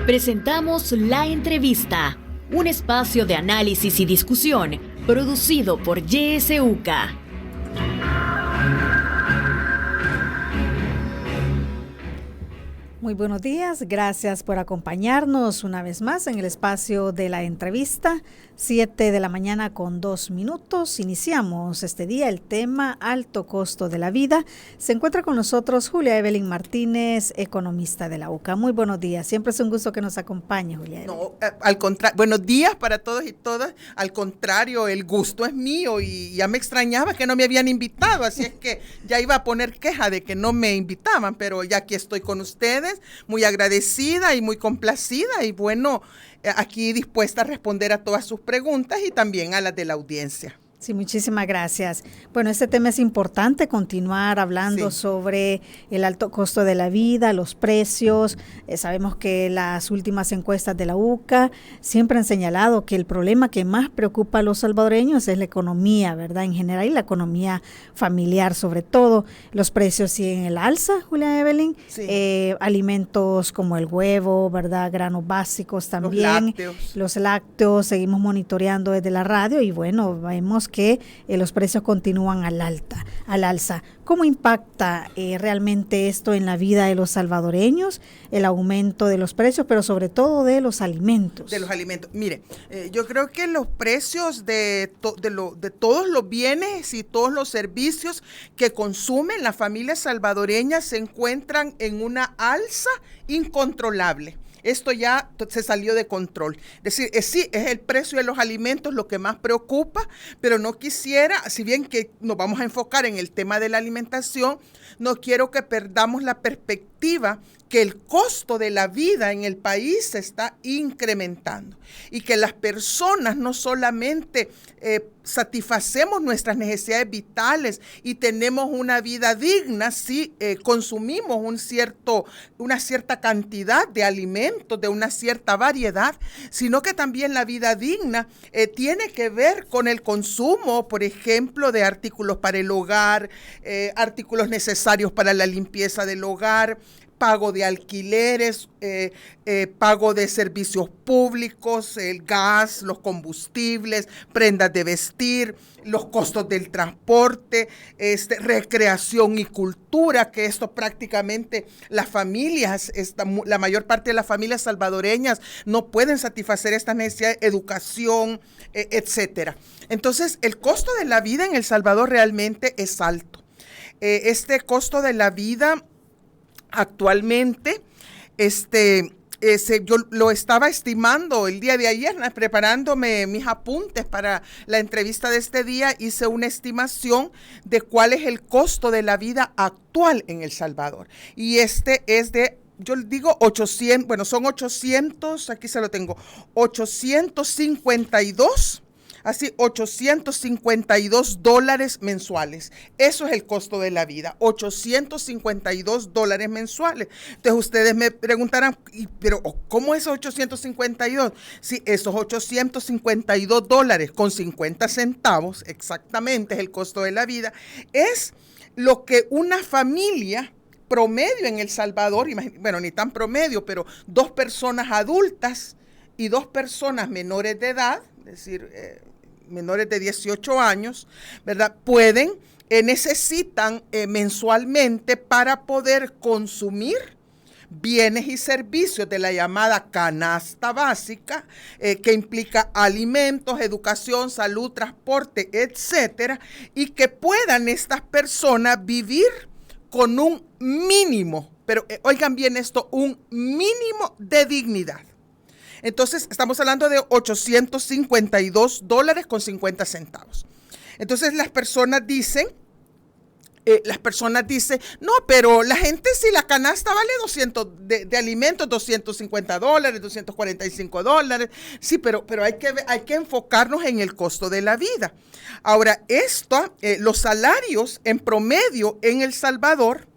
Presentamos La Entrevista, un espacio de análisis y discusión producido por YSUCA. Muy buenos días, gracias por acompañarnos una vez más en el espacio de La Entrevista, 7 de la mañana con 2 minutos. Iniciamos este día el tema alto costo de la vida. Se encuentra con nosotros Julia Evelyn Martínez, economista de la UCA. Muy buenos días, siempre es un gusto que nos acompañe, Julia Evelyn. No, al contrario, buenos días para todos y todas. Al contrario, el gusto es mío y ya me extrañaba que no me habían invitado, así es que ya iba a poner queja de que no me invitaban, pero ya aquí estoy con ustedes, muy agradecida y muy complacida y bueno, aquí dispuesta a responder a todas sus preguntas y también a las de la audiencia. Sí, muchísimas gracias. Bueno, este tema es importante, continuar hablando sobre el alto costo de la vida, los precios. Sabemos que las últimas encuestas de la UCA siempre han señalado que el problema que más preocupa a los salvadoreños es la economía, ¿verdad? En general, y la economía familiar sobre todo. Los precios siguen en el alza, Julia Evelyn. Sí. Alimentos como el huevo, ¿verdad? Granos básicos también. Los lácteos, seguimos monitoreando desde la radio y bueno, vemos que los precios continúan al alza. ¿Cómo impacta realmente esto en la vida de los salvadoreños, el aumento de los precios, pero sobre todo de los alimentos? De los alimentos. Mire, yo creo que los precios de todos los bienes y todos los servicios que consumen las familias salvadoreñas se encuentran en una alza incontrolable. Esto ya se salió de control. Es decir, sí, es el precio de los alimentos lo que más preocupa, pero no quisiera, si bien que nos vamos a enfocar en el tema de la alimentación, no quiero que perdamos la perspectiva que el costo de la vida en el país se está incrementando y que las personas no solamente satisfacemos nuestras necesidades vitales y tenemos una vida digna si consumimos una cierta cantidad de alimentos, de una cierta variedad, sino que también la vida digna tiene que ver con el consumo, por ejemplo, de artículos para el hogar, artículos necesarios para la limpieza del hogar, pago de alquileres, pago de servicios públicos, el gas, los combustibles, prendas de vestir, los costos del transporte, recreación y cultura, que esto prácticamente las familias, la mayor parte de las familias salvadoreñas no pueden satisfacer estas necesidades, educación, etcétera. Entonces, el costo de la vida en El Salvador realmente es alto. Este costo de la vida actualmente, yo lo estaba estimando el día de ayer, preparándome mis apuntes para la entrevista de este día, hice una estimación de cuál es el costo de la vida actual en El Salvador. Y es de, yo digo 800, bueno, son 800, aquí se lo tengo, 852 $852 mensuales. Eso es el costo de la vida, $852 mensuales. Entonces ustedes me preguntarán, pero ¿cómo es 852? Sí, esos $852 con 50 centavos, exactamente es el costo de la vida, es lo que una familia promedio en El Salvador, bueno, ni tan promedio, pero 2 personas adultas y 2 personas menores de edad, es decir, menores de 18 años, ¿verdad? Necesitan mensualmente para poder consumir bienes y servicios de la llamada canasta básica, que implica alimentos, educación, salud, transporte, etcétera, y que puedan estas personas vivir con un mínimo, pero oigan bien esto, un mínimo de dignidad. Entonces, estamos hablando de $852 con 50 centavos. Entonces, las personas dicen, no, pero la gente, si la canasta vale 200 de alimentos, $250, $245, sí, pero hay que enfocarnos en el costo de la vida. Ahora, los salarios en promedio en El Salvador,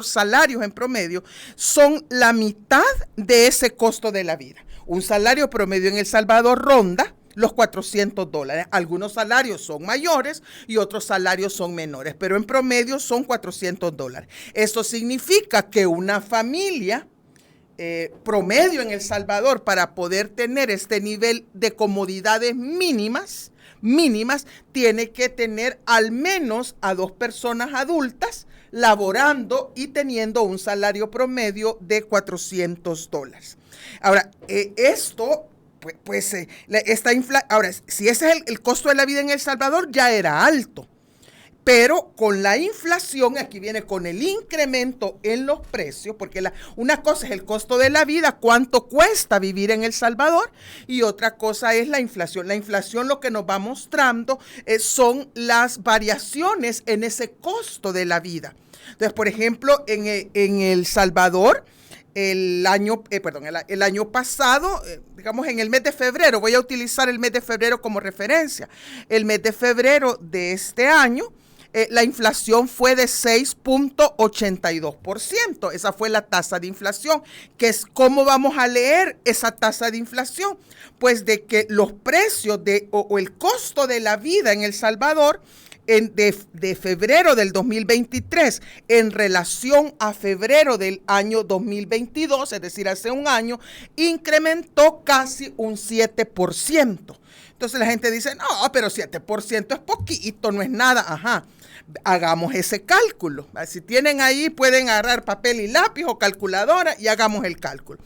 salarios en promedio, son la mitad de ese costo de la vida. Un salario promedio en El Salvador ronda los $400. Algunos salarios son mayores y otros salarios son menores, pero en promedio son $400. Esto significa que una familia promedio en El Salvador para poder tener este nivel de comodidades mínimas, tiene que tener al menos a 2 personas adultas laborando y teniendo un salario promedio de $400. Ahora, ahora, si ese es el costo de la vida en El Salvador, ya era alto. Pero con la inflación, aquí viene con el incremento en los precios, porque una cosa es el costo de la vida, cuánto cuesta vivir en El Salvador, y otra cosa es la inflación. La inflación lo que nos va mostrando son las variaciones en ese costo de la vida. Entonces, por ejemplo, en El Salvador, el año pasado, digamos en el mes de febrero, voy a utilizar el mes de febrero como referencia, el mes de febrero de este año, la inflación fue de 6.82%. Esa fue la tasa de inflación. ¿Cómo vamos a leer esa tasa de inflación? Pues de que los precios o el costo de la vida en El Salvador de febrero del 2023 en relación a febrero del año 2022, es decir, hace un año, incrementó casi un 7%. Entonces la gente dice, no, pero 7% es poquito, no es nada. Ajá, hagamos ese cálculo. Si tienen ahí, pueden agarrar papel y lápiz o calculadora y hagamos el cálculo.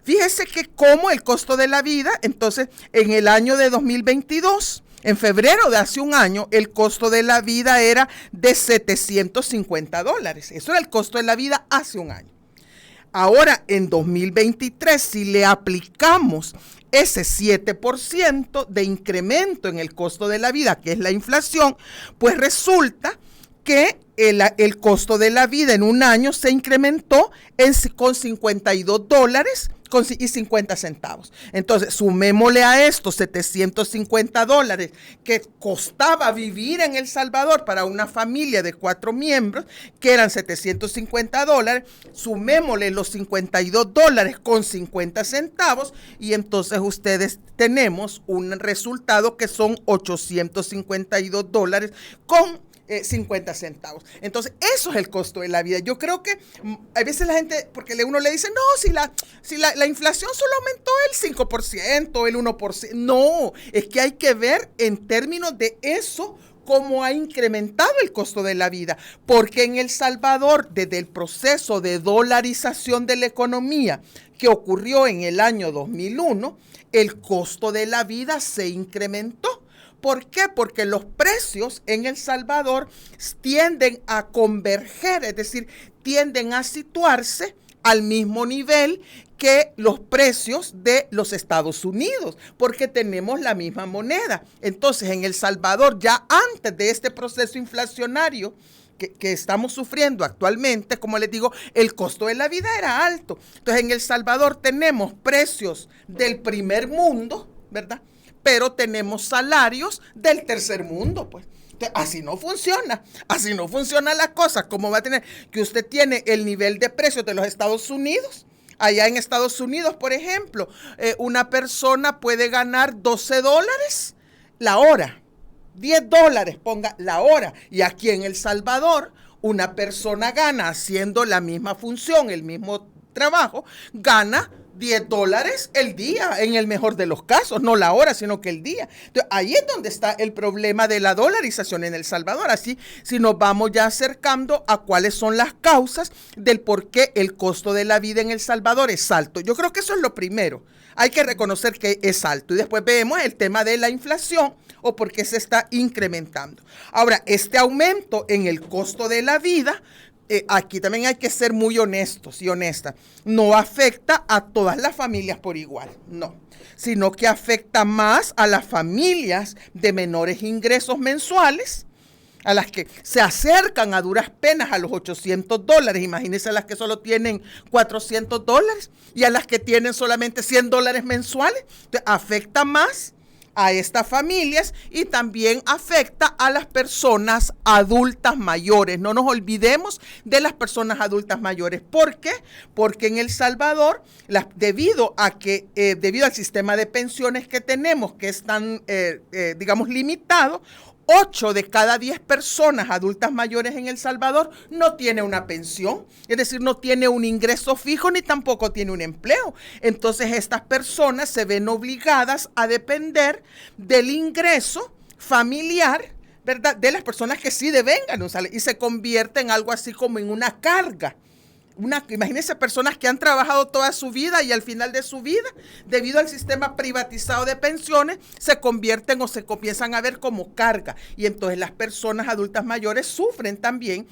Fíjese que como el costo de la vida, entonces en el año de 2022, en febrero de hace un año, el costo de la vida era de $750. Eso era el costo de la vida hace un año. Ahora, en 2023, si le aplicamos ese 7% de incremento en el costo de la vida, que es la inflación, pues resulta que el costo de la vida en un año se incrementó con $52.50. Entonces, sumémosle a estos $750 que costaba vivir en El Salvador para una familia de 4 miembros, que eran $750, sumémosle los $52.50 y entonces ustedes tenemos un resultado que son $852 con 50 centavos. Entonces, eso es el costo de la vida. Yo creo que a veces la gente, porque uno le dice, no, si la inflación solo aumentó el 5%, el 1%. No, es que hay que ver en términos de eso, cómo ha incrementado el costo de la vida. Porque en El Salvador, desde el proceso de dolarización de la economía que ocurrió en el año 2001, el costo de la vida se incrementó. ¿Por qué? Porque los precios en El Salvador tienden a converger, es decir, tienden a situarse al mismo nivel que los precios de los Estados Unidos, porque tenemos la misma moneda. Entonces, en El Salvador, ya antes de este proceso inflacionario que estamos sufriendo actualmente, como les digo, el costo de la vida era alto. Entonces, en El Salvador tenemos precios del primer mundo, ¿verdad? Pero tenemos salarios del tercer mundo, pues. Entonces, así no funciona la cosa. ¿Cómo va a tener que usted tiene el nivel de precios de los Estados Unidos? Allá en Estados Unidos, por ejemplo, una persona puede ganar $12 la hora, $10, ponga la hora. Y aquí en El Salvador, una persona gana haciendo la misma función, el mismo trabajo, gana $10 el día, en el mejor de los casos, no la hora, sino que el día. Entonces, ahí es donde está el problema de la dolarización en El Salvador. Así, si nos vamos ya acercando a cuáles son las causas del por qué el costo de la vida en El Salvador es alto. Yo creo que eso es lo primero. Hay que reconocer que es alto. Y después vemos el tema de la inflación o por qué se está incrementando. Ahora, este aumento en el costo de la vida, aquí también hay que ser muy honestos y honestas. No afecta a todas las familias por igual, no. Sino que afecta más a las familias de menores ingresos mensuales, a las que se acercan a duras penas a los $800. Imagínense a las que solo tienen $400 y a las que tienen solamente $100 mensuales. Entonces, afecta más a estas familias y también afecta a las personas adultas mayores. No nos olvidemos de las personas adultas mayores. ¿Por qué? Porque en El Salvador, debido al sistema de pensiones que tenemos, que es tan, digamos, limitado, 8 de cada 10 personas adultas mayores en El Salvador no tiene una pensión, es decir, no tiene un ingreso fijo ni tampoco tiene un empleo. Entonces estas personas se ven obligadas a depender del ingreso familiar, ¿verdad?, de las personas que sí devengan un salario, y se convierte en algo así como en una carga. Imagínense personas que han trabajado toda su vida y al final de su vida, debido al sistema privatizado de pensiones, se convierten o se comienzan a ver como carga. Y entonces las personas adultas mayores sufren también,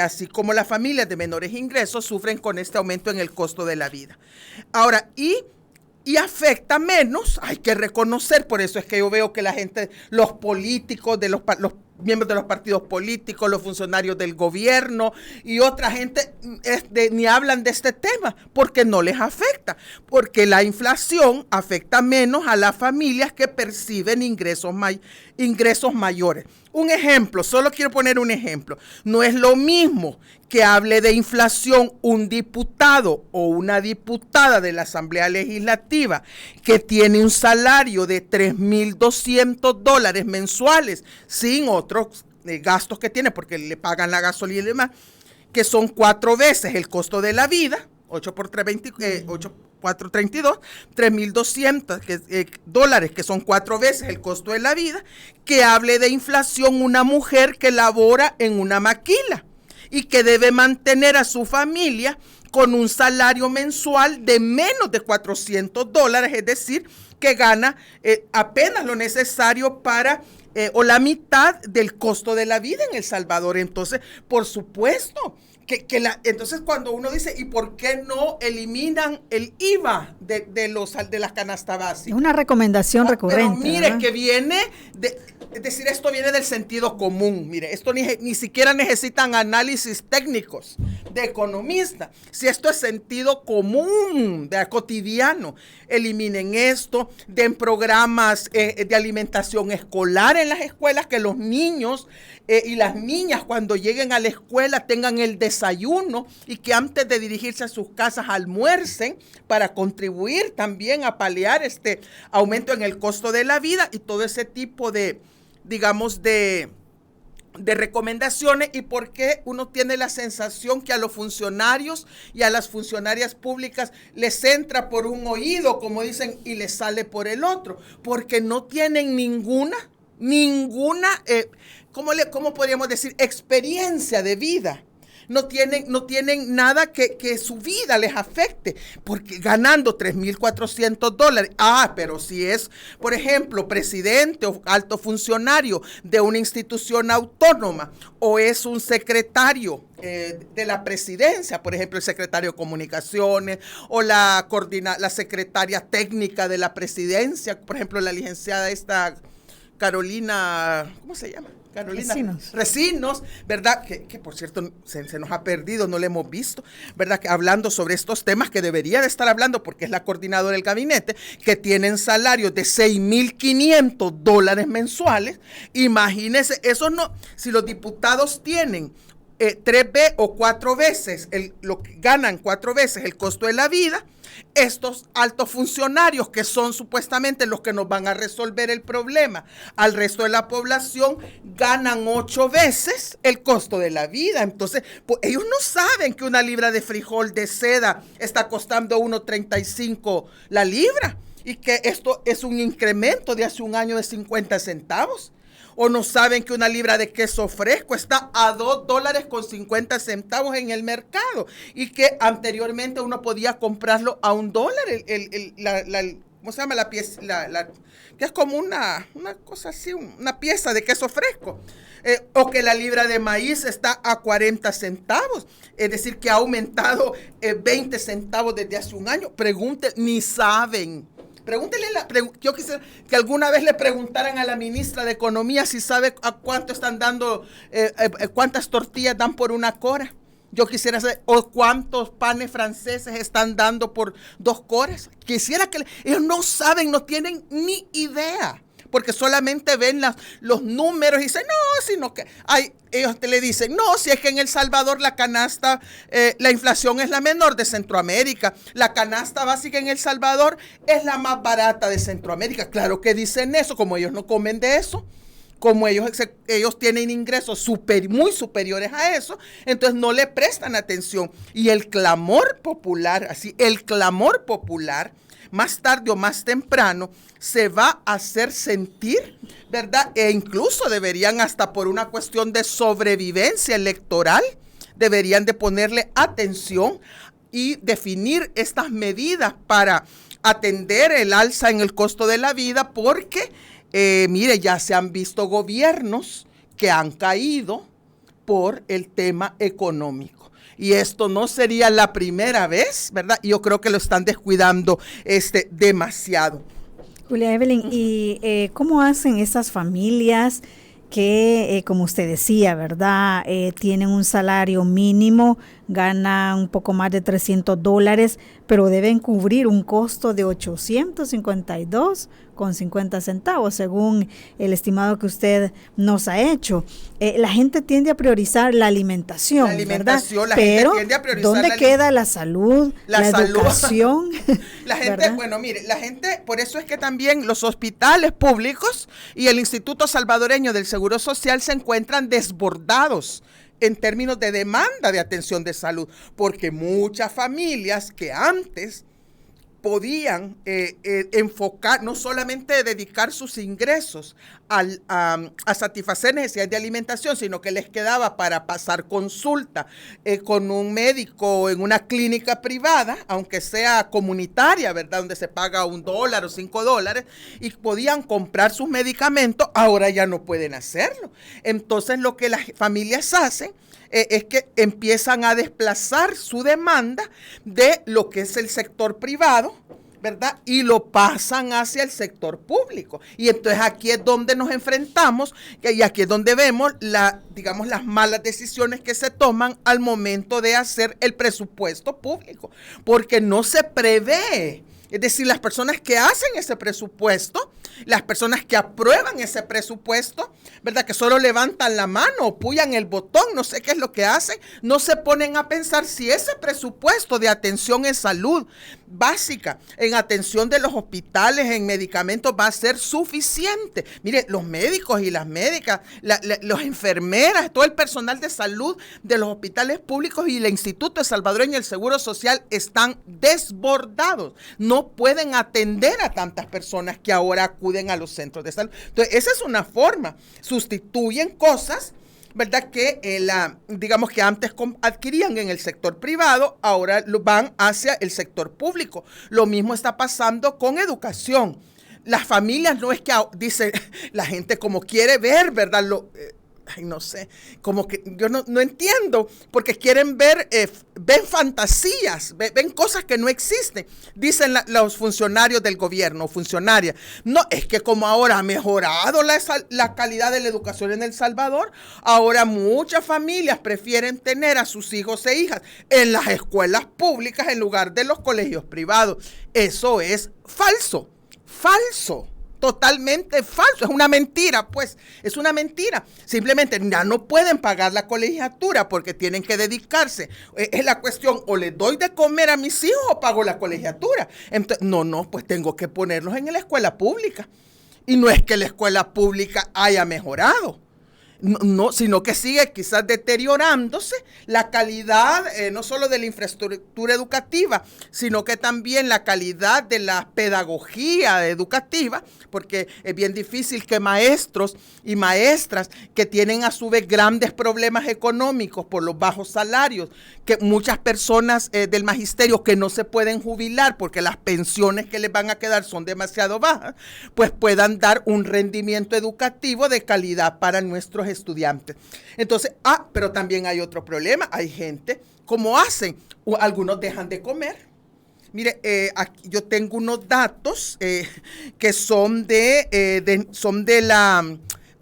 así como las familias de menores ingresos sufren con este aumento en el costo de la vida. Ahora, y afecta menos, hay que reconocer, por eso es que yo veo que la gente, los políticos, los miembros de los partidos políticos, los funcionarios del gobierno y otra gente ni hablan de este tema porque no les afecta, porque la inflación afecta menos a las familias que perciben ingresos mayores. Un ejemplo, solo quiero poner un ejemplo. No es lo mismo que hable de inflación un diputado o una diputada de la Asamblea Legislativa que tiene un salario de $3,200 mensuales sin otros gastos que tiene porque le pagan la gasolina y demás, que son 4 veces el costo de la vida, 8 por 3, 432, $3,200 que son 4 veces el costo de la vida, que hable de inflación una mujer que labora en una maquila y que debe mantener a su familia con un salario mensual de menos de $400, es decir, que gana apenas lo necesario para o la mitad del costo de la vida en El Salvador. Entonces, por supuesto, entonces cuando uno dice, ¿y por qué no eliminan el IVA de las canastas básicas? Es una recomendación recurrente. Pero mire, ¿verdad?, que viene es decir, esto viene del sentido común. Mire, esto ni siquiera necesitan análisis técnicos de economista. Si esto es sentido común, cotidiano, eliminen esto, den programas de alimentación escolar en las escuelas, que los niños y las niñas cuando lleguen a la escuela tengan el desayuno y que antes de dirigirse a sus casas almuercen para contribuir también a paliar este aumento en el costo de la vida y todo ese tipo de, digamos, de recomendaciones. Y por qué uno tiene la sensación que a los funcionarios y a las funcionarias públicas les entra por un oído, como dicen, y les sale por el otro, porque no tienen ninguna ¿cómo podríamos decir?, experiencia de vida. No tienen nada que su vida les afecte, porque ganando $3,400, pero si es, por ejemplo, presidente o alto funcionario de una institución autónoma, o es un secretario de la presidencia, por ejemplo, el secretario de Comunicaciones, o la secretaria técnica de la presidencia, por ejemplo, la licenciada Carolina, ¿cómo se llama? Carolina Recinos, ¿verdad? Que por cierto se nos ha perdido, no la hemos visto, ¿verdad? Que hablando sobre estos temas que debería de estar hablando porque es la coordinadora del gabinete, que tienen salarios de $6,500 mensuales. Imagínense, eso no, si los diputados tienen 3 o 4 veces, lo que ganan 4 veces el costo de la vida, estos altos funcionarios que son supuestamente los que nos van a resolver el problema al resto de la población, ganan 8 veces el costo de la vida. Entonces, pues, ellos no saben que una libra de frijol de seda está costando $1.35 la libra y que esto es un incremento de hace un año de 50 centavos. O no saben que una libra de queso fresco está a $2.50 en el mercado y que anteriormente uno podía comprarlo a $1. ¿Cómo se llama? La pieza, que es como una cosa así, una pieza de queso fresco. O que la libra de maíz está a 40 centavos. Es decir, que ha aumentado 20 centavos desde hace un año. Pregunten, ni saben. Pregúntele, yo quisiera que alguna vez le preguntaran a la ministra de Economía si sabe a cuánto están dando, cuántas tortillas dan por una cora. Yo quisiera saber, o cuántos panes franceses están dando por 2 coras. Quisiera que ellos no saben, no tienen ni idea, porque solamente ven los números y dicen, no, sino que ellos le dicen, no, si es que en El Salvador la canasta, la inflación es la menor de Centroamérica, la canasta básica en El Salvador es la más barata de Centroamérica. Claro que dicen eso, como ellos no comen de eso, como ellos tienen ingresos muy superiores a eso, entonces no le prestan atención. Y el clamor popular, más tarde o más temprano, se va a hacer sentir, ¿verdad? E incluso deberían, hasta por una cuestión de sobrevivencia electoral, deberían de ponerle atención y definir estas medidas para atender el alza en el costo de la vida, porque, mire, ya se han visto gobiernos que han caído por el tema económico. Y esto no sería la primera vez, ¿verdad? Yo creo que lo están descuidando demasiado. Julia Evelyn, ¿y cómo hacen esas familias que, como usted decía, ¿verdad? Tienen un salario mínimo, ganan un poco más de $300, pero deben cubrir un costo de $852.50, según el estimado que usted nos ha hecho. La gente tiende a priorizar la alimentación, ¿verdad? Pero ¿dónde queda la salud, la educación? La gente, bueno, mire, la gente, por eso es que también los hospitales públicos y el Instituto Salvadoreño del Seguro Social se encuentran desbordados en términos de demanda de atención de salud, porque muchas familias que antes podían enfocar, no solamente dedicar sus ingresos a satisfacer necesidades de alimentación, sino que les quedaba para pasar consulta con un médico en una clínica privada, aunque sea comunitaria, ¿verdad? Donde se paga $1 o $5, y podían comprar sus medicamentos, ahora ya no pueden hacerlo. Entonces lo que las familias hacen es que empiezan a desplazar su demanda de lo que es el sector privado, ¿verdad? Y lo pasan hacia el sector público. Y entonces aquí es donde nos enfrentamos, y aquí es donde vemos las malas decisiones que se toman al momento de hacer el presupuesto público, porque no se prevé. Es decir, las personas que hacen ese presupuesto, las personas que aprueban ese presupuesto, ¿verdad? Que solo levantan la mano o puyan el botón, no sé qué es lo que hacen, no se ponen a pensar si ese presupuesto de atención en salud básica, en atención de los hospitales, en medicamentos, va a ser suficiente. Mire, los médicos y las médicas, las enfermeras, todo el personal de salud de los hospitales públicos y el Instituto Salvadoreño del Seguro Social están desbordados. No pueden atender a tantas personas que ahora acuden a los centros de salud. Entonces, esa es una forma. Sustituyen cosas, ¿verdad? Que que antes adquirían en el sector privado, ahora van hacia el sector público. Lo mismo está pasando con educación. Las familias no es que, dice la gente, como quiere ver, ¿verdad? No sé, como que yo no entiendo, porque quieren ver, ven fantasías, ven cosas que no existen, dicen los funcionarios del gobierno, funcionarias. No, es que como ahora ha mejorado la calidad de la educación en El Salvador, ahora muchas familias prefieren tener a sus hijos e hijas en las escuelas públicas en lugar de los colegios privados. Eso es falso. Totalmente falso, es una mentira, pues, es una mentira. Simplemente ya no pueden pagar la colegiatura porque tienen que dedicarse. Es la cuestión, o les doy de comer a mis hijos o pago la colegiatura. Entonces, pues tengo que ponerlos en la escuela pública. Y no es que la escuela pública haya mejorado. No, sino que sigue quizás deteriorándose la calidad, no solo de la infraestructura educativa, sino que también la calidad de la pedagogía educativa, porque es bien difícil que maestros y maestras que tienen a su vez grandes problemas económicos por los bajos salarios, que muchas personas del magisterio que no se pueden jubilar porque las pensiones que les van a quedar son demasiado bajas, pues puedan dar un rendimiento educativo de calidad para nuestros estudiantes. Entonces, pero también hay otro problema. Hay gente, ¿cómo hacen? Algunos dejan de comer. Mire, aquí yo tengo unos datos que son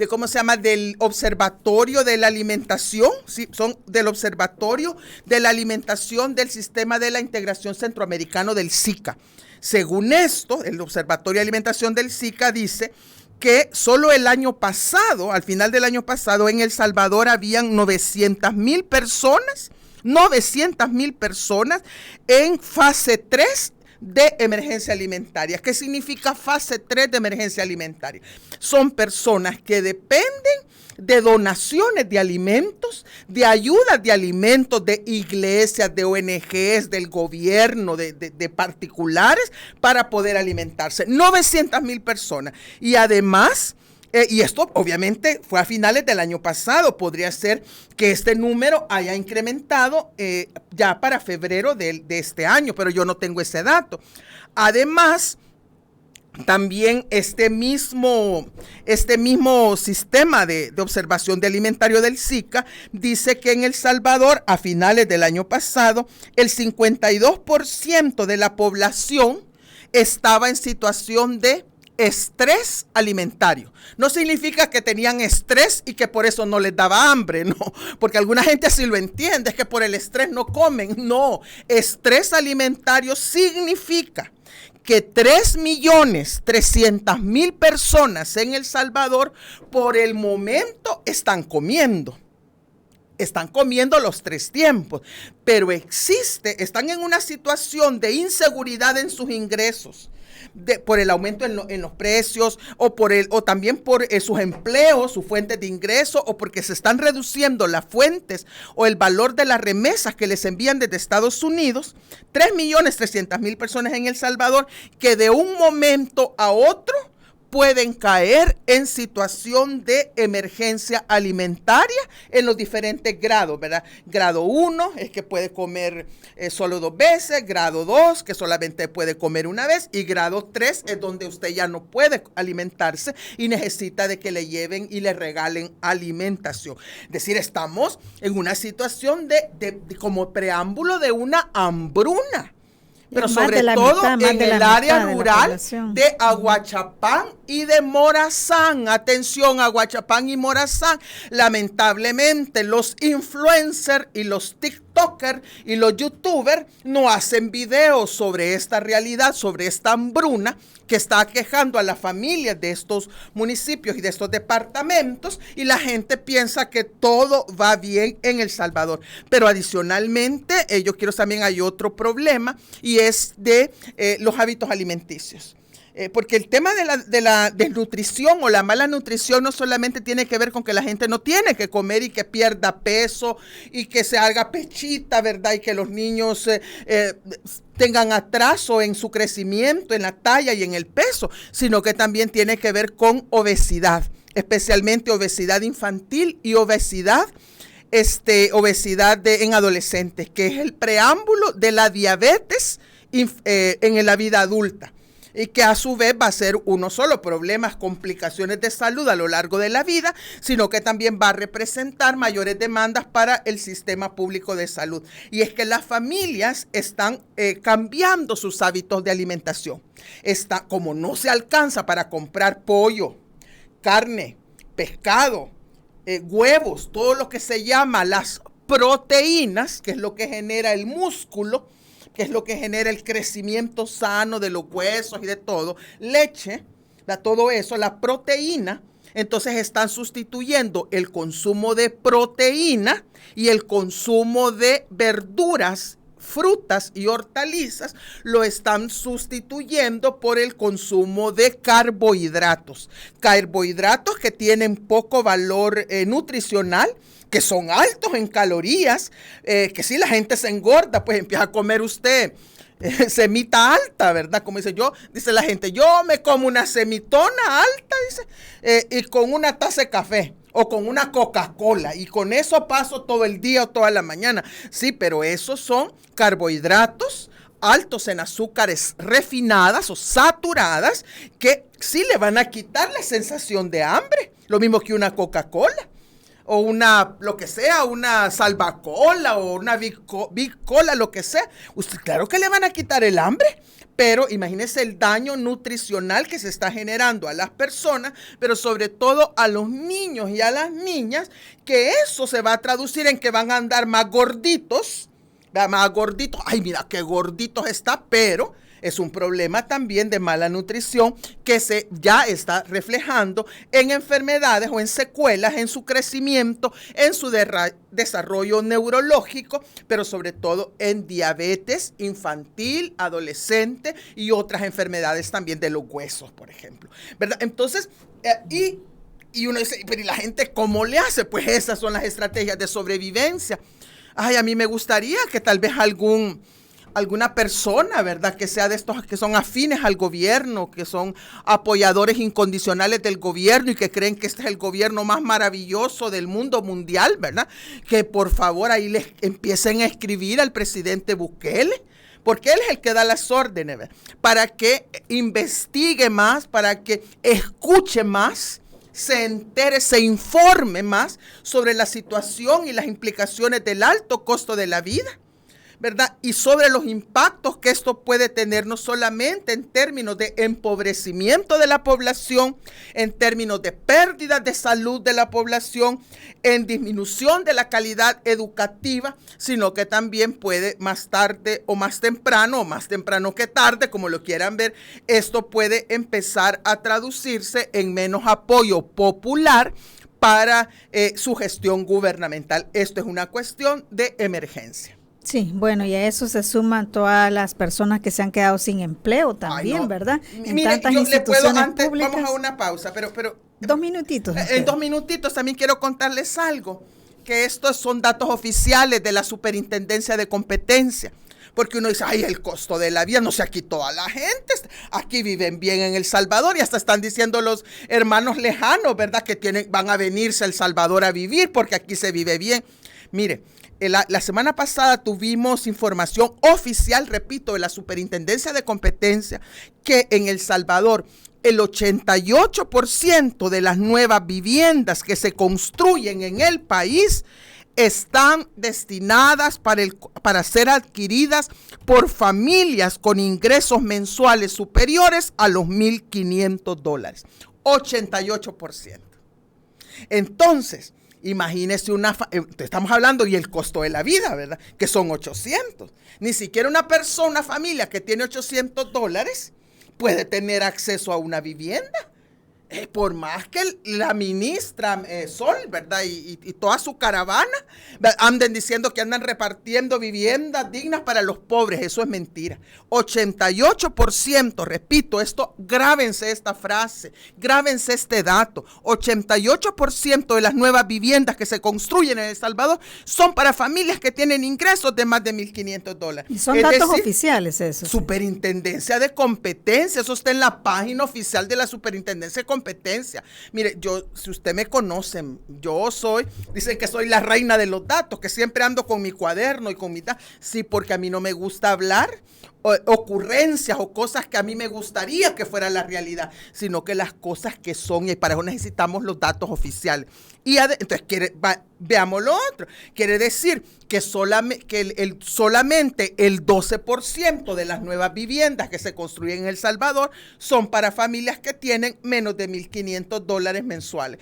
¿cómo se llama? Del Observatorio de la Alimentación, sí, son del Observatorio de la Alimentación del Sistema de la Integración Centroamericano del SICA. Según esto, el Observatorio de Alimentación del SICA dice que solo el año pasado, al final del año pasado, en El Salvador habían 900,000 personas en fase 3 de emergencia alimentaria. ¿Qué significa fase 3 de emergencia alimentaria? Son personas que dependen de donaciones de alimentos, de ayudas de alimentos de iglesias, de ONGs, del gobierno, de particulares para poder alimentarse. 900,000 personas. Y además, y esto obviamente fue a finales del año pasado, podría ser que este número haya incrementado ya para febrero de este año, pero yo no tengo ese dato. Además, también este mismo sistema de observación de alimentario del SICA dice que en El Salvador, a finales del año pasado, el 52% de la población estaba en situación de estrés alimentario. No significa que tenían estrés y que por eso no les daba hambre, no, porque alguna gente así lo entiende, es que por el estrés no comen. No, estrés alimentario significa que 3,300,000 personas en El Salvador por el momento están comiendo los 3 tiempos, pero están en una situación de inseguridad en sus ingresos, por el aumento en los precios o también por sus empleos, sus fuentes de ingreso, o porque se están reduciendo las fuentes o el valor de las remesas que les envían desde Estados Unidos. 3,300,000 personas en El Salvador que de un momento a otro pueden caer en situación de emergencia alimentaria en los diferentes grados, ¿verdad? Grado 1 es que puede comer solo 2 veces, grado 2 que solamente puede comer una vez, y grado 3 es donde usted ya no puede alimentarse y necesita de que le lleven y le regalen alimentación. Es decir, estamos en una situación de como preámbulo de una hambruna. Pero sobre todo en el área rural de Aguachapán y de Morazán. Atención, Aguachapán y Morazán. Lamentablemente los influencers y los TikTokers y los YouTubers no hacen videos sobre esta realidad, sobre esta hambruna que está aquejando a las familias de estos municipios y de estos departamentos, y la gente piensa que todo va bien en El Salvador. Pero adicionalmente, yo quiero también, hay otro problema, y es de los hábitos alimenticios. Porque el tema de la desnutrición o la mala nutrición no solamente tiene que ver con que la gente no tiene que comer y que pierda peso y que se haga pechita, ¿verdad? Y que los niños tengan atraso en su crecimiento, en la talla y en el peso, sino que también tiene que ver con obesidad, especialmente obesidad infantil y obesidad en adolescentes, que es el preámbulo de la diabetes en la vida adulta. Y que a su vez va a ser no solo problemas, complicaciones de salud a lo largo de la vida, sino que también va a representar mayores demandas para el sistema público de salud. Y es que las familias están cambiando sus hábitos de alimentación. Como no se alcanza para comprar pollo, carne, pescado, huevos, todo lo que se llama las proteínas, que es lo que genera el músculo, que es lo que genera el crecimiento sano de los huesos y de todo, leche, todo eso, la proteína. Entonces están sustituyendo el consumo de proteína y el consumo de verduras, frutas y hortalizas, lo están sustituyendo por el consumo de carbohidratos. Carbohidratos que tienen poco valor nutricional, que son altos en calorías, que si la gente se engorda, pues empieza a comer usted semita alta, ¿verdad? Como dice la gente, yo me como una semitona alta, dice, y con una taza de café o con una Coca-Cola, y con eso paso todo el día o toda la mañana. Sí, pero esos son carbohidratos altos en azúcares refinadas o saturadas, que sí le van a quitar la sensación de hambre, lo mismo que una Coca-Cola. O lo que sea, una Salvacola o una Big Cola, lo que sea. Usted, claro que le van a quitar el hambre, pero imagínese el daño nutricional que se está generando a las personas, pero sobre todo a los niños y a las niñas, que eso se va a traducir en que van a andar más gorditos, ay, mira qué gorditos está, pero Es un problema también de mala nutrición que se ya está reflejando en enfermedades o en secuelas en su crecimiento, en su desarrollo neurológico, pero sobre todo en diabetes infantil, adolescente y otras enfermedades también de los huesos, por ejemplo, ¿verdad? Entonces, y uno dice, pero ¿y la gente cómo le hace? Pues esas son las estrategias de sobrevivencia. Ay, a mí me gustaría que tal vez alguna persona, ¿verdad?, que sea de estos que son afines al gobierno, que son apoyadores incondicionales del gobierno y que creen que este es el gobierno más maravilloso del mundo mundial, ¿verdad?, que por favor ahí les empiecen a escribir al presidente Bukele, porque él es el que da las órdenes, ¿verdad?, para que investigue más, para que escuche más, se entere, se informe más sobre la situación y las implicaciones del alto costo de la vida, ¿verdad? Y sobre los impactos que esto puede tener, no solamente en términos de empobrecimiento de la población, en términos de pérdida de salud de la población, en disminución de la calidad educativa, sino que también puede más tarde o más temprano que tarde, como lo quieran ver, esto puede empezar a traducirse en menos apoyo popular para su gestión gubernamental. Esto es una cuestión de emergencia. Sí, bueno, y a eso se suman todas las personas que se han quedado sin empleo también, Ay, no. ¿verdad? En Mire, tantas yo le puedo instituciones públicas. vamos a una pausa, pero 2 minutitos. En 2 minutitos también quiero contarles algo, que estos son datos oficiales de la Superintendencia de Competencia. Porque uno dice, ay, el costo de la vida, no sé, aquí toda la gente, aquí viven bien en El Salvador y hasta están diciendo los hermanos lejanos, ¿verdad?, que van a venirse a El Salvador a vivir porque aquí se vive bien. Mire, la semana pasada tuvimos información oficial, repito, de la Superintendencia de Competencia, que en El Salvador el 88% de las nuevas viviendas que se construyen en el país están destinadas para ser adquiridas por familias con ingresos mensuales superiores a los $1,500. 88%. Entonces, imagínese estamos hablando y el costo de la vida, ¿verdad?, que son 800. Ni siquiera una familia que tiene $800 puede tener acceso a una vivienda. Por más que la ministra Sol, ¿verdad?, y toda su caravana anden diciendo que andan repartiendo viviendas dignas para los pobres, eso es mentira. 88%, repito, grábense esta frase, grábense este dato, 88% de las nuevas viviendas que se construyen en El Salvador son para familias que tienen ingresos de más de $1,500. Y son datos oficiales eso. Superintendencia de Competencia, eso está en la página oficial de la Superintendencia de Competencia. Mire, si usted me conoce, dicen que soy la reina de los datos, que siempre ando con mi cuaderno y con mi datos. Sí, porque a mí no me gusta hablar ocurrencias o cosas que a mí me gustaría que fuera la realidad, sino que las cosas que son, y para eso necesitamos los datos oficiales. Y entonces veamos lo otro. Quiere decir que solamente el 12% de las nuevas viviendas que se construyen en El Salvador son para familias que tienen menos de $1,500 mensuales.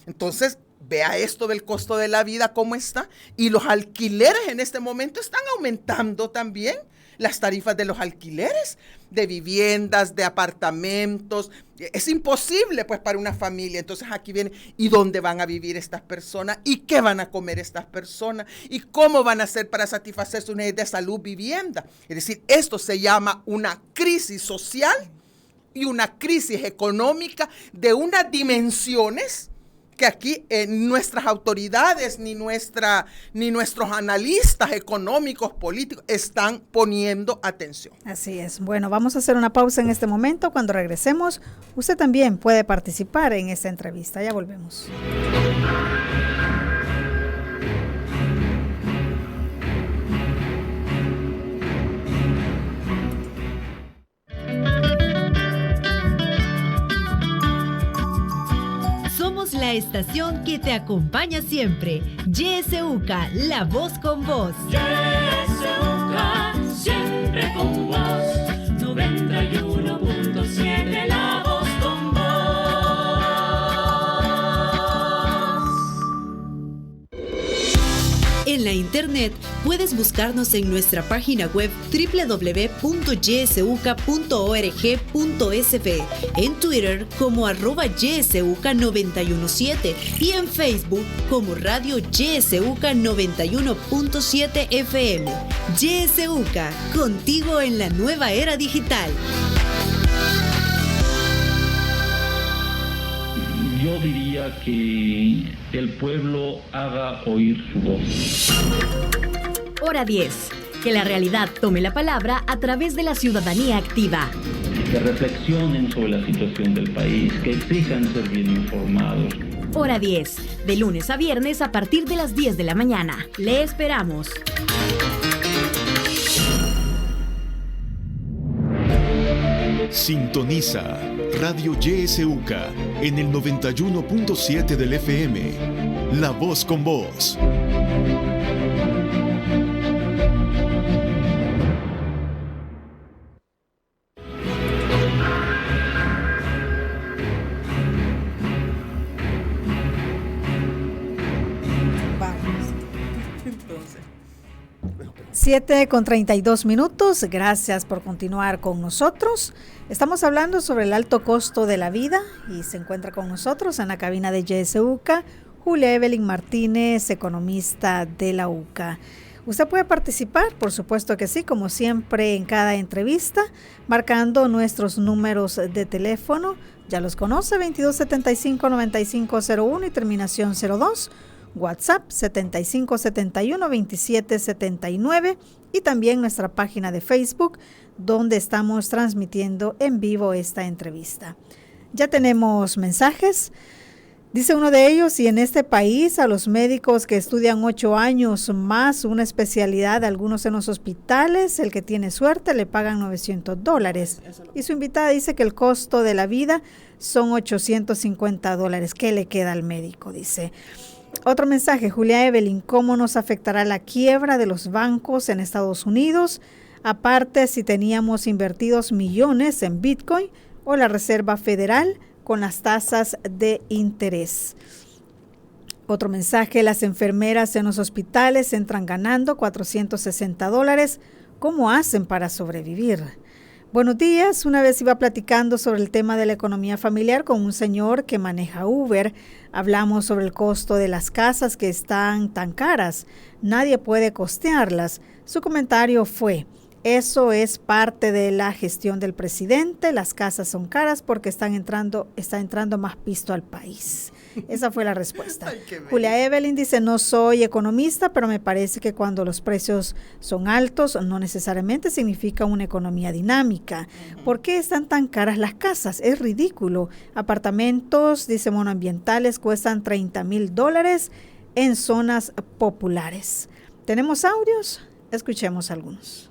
Entonces, vea esto del costo de la vida, cómo está. Y los alquileres en este momento están aumentando también. Las tarifas de los alquileres, de viviendas, de apartamentos. Es imposible, pues, para una familia. Entonces, aquí viene, ¿y dónde van a vivir estas personas? ¿Y qué van a comer estas personas? ¿Y cómo van a hacer para satisfacer sus necesidades de salud, vivienda? Es decir, esto se llama una crisis social y una crisis económica de unas dimensiones que aquí nuestras autoridades ni nuestros analistas económicos, políticos están poniendo atención. Así es. Bueno, vamos a hacer una pausa en este momento. Cuando regresemos, usted también puede participar en esta entrevista. Ya volvemos. La estación que te acompaña siempre. YSUCA, la voz con vos. YSUCA, siempre con vos. 91.7, la voz con vos. En en la internet, puedes buscarnos en nuestra página web www.ysuca.org.sb, en Twitter como @ysuca917 y en Facebook como Radio YSUCA 91.7 FM. YSUCA, contigo en la nueva era digital. Yo diría que el pueblo haga oír su voz. Hora 10. Que la realidad tome la palabra a través de la ciudadanía activa. Que reflexionen sobre la situación del país, que exijan ser bien informados. Hora 10. De lunes a viernes a partir de las 10 de la mañana. Le esperamos. Sintoniza Radio YSUCA en el 91.7 del FM. La voz con vos. Entonces. 7:32. Gracias por continuar con nosotros. Estamos hablando sobre el alto costo de la vida y se encuentra con nosotros en la cabina de YSUCA Julia Evelyn Martínez, economista de la UCA. Usted puede participar, por supuesto que sí, como siempre en cada entrevista, marcando nuestros números de teléfono. Ya los conoce, 2275-9501 y terminación 02. WhatsApp 7571-2779 y también nuestra página de Facebook donde estamos transmitiendo en vivo esta entrevista. Ya tenemos mensajes. Dice uno de ellos, si en este país a los médicos que estudian 8 años más una especialidad, algunos en los hospitales, el que tiene suerte le pagan $900. Y su invitada dice que el costo de la vida son $850. ¿Qué le queda al médico? Dice. Otro mensaje, Julia Evelyn, ¿cómo nos afectará la quiebra de los bancos en Estados Unidos? Aparte, si teníamos invertidos millones en Bitcoin o la Reserva Federal con las tasas de interés. Otro mensaje, las enfermeras en los hospitales entran ganando $460. ¿Cómo hacen para sobrevivir? Buenos días, una vez iba platicando sobre el tema de la economía familiar con un señor que maneja Uber. Hablamos sobre el costo de las casas que están tan caras. Nadie puede costearlas. Su comentario fue, eso es parte de la gestión del presidente. Las casas son caras porque está entrando más pisto al país. Esa fue la respuesta. Ay, Julia Evelyn dice, no soy economista, pero me parece que cuando los precios son altos, no necesariamente significa una economía dinámica. ¿Por qué están tan caras las casas? Es ridículo. Apartamentos, dice, monoambientales cuestan $30,000 en zonas populares. ¿Tenemos audios? Escuchemos algunos.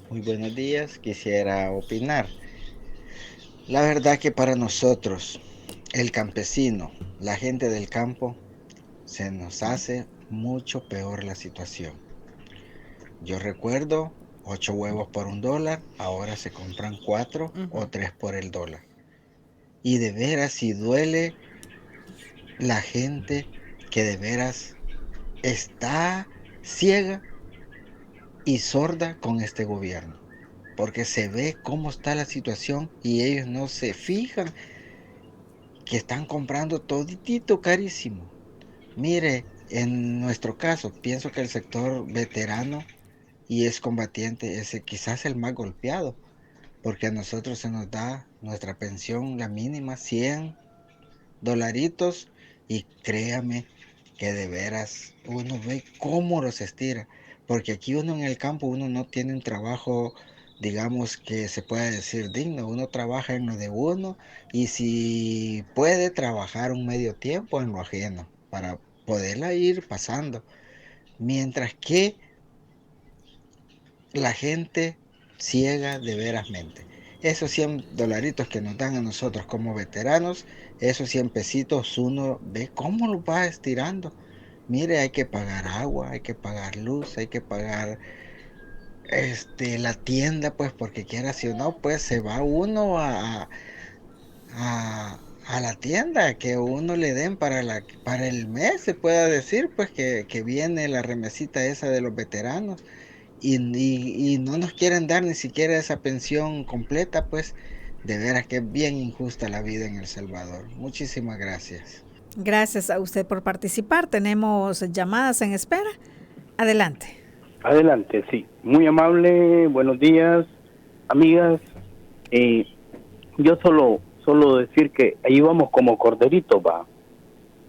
Muy buenos días, quisiera opinar. La verdad que para nosotros, el campesino, la gente del campo, se nos hace mucho peor la situación. Yo recuerdo 8 huevos por $1, ahora se compran 4 o 3 por el dólar. Y de veras, si duele la gente que de veras está ciega y sorda con este gobierno, porque se ve cómo está la situación y ellos no se fijan que están comprando toditito carísimo. Mire, en nuestro caso, pienso que el sector veterano y excombatiente es quizás el más golpeado, porque a nosotros se nos da nuestra pensión, la mínima, $100, y créame que de veras uno ve cómo los estira, porque aquí uno en el campo, uno no tiene un trabajo, digamos, que se pueda decir digno. Uno trabaja en lo de uno y si puede trabajar un medio tiempo en lo ajeno para poderla ir pasando. Mientras que la gente ciega de verasmente. Esos $100 que nos dan a nosotros como veteranos, esos 100 pesitos uno ve cómo los va estirando. Mire, hay que pagar agua, hay que pagar luz, hay que pagar la tienda, pues porque quiera si o no, pues se va uno a a la tienda, que uno le den para el mes, se pueda decir, pues que viene la remesita esa de los veteranos y no nos quieren dar ni siquiera esa pensión completa, pues de veras que es bien injusta la vida en El Salvador. Muchísimas gracias. Gracias a usted por participar. Tenemos llamadas en espera. Adelante. Adelante, sí. Muy amable, buenos días, amigas. Yo solo decir que ahí vamos como corderitos,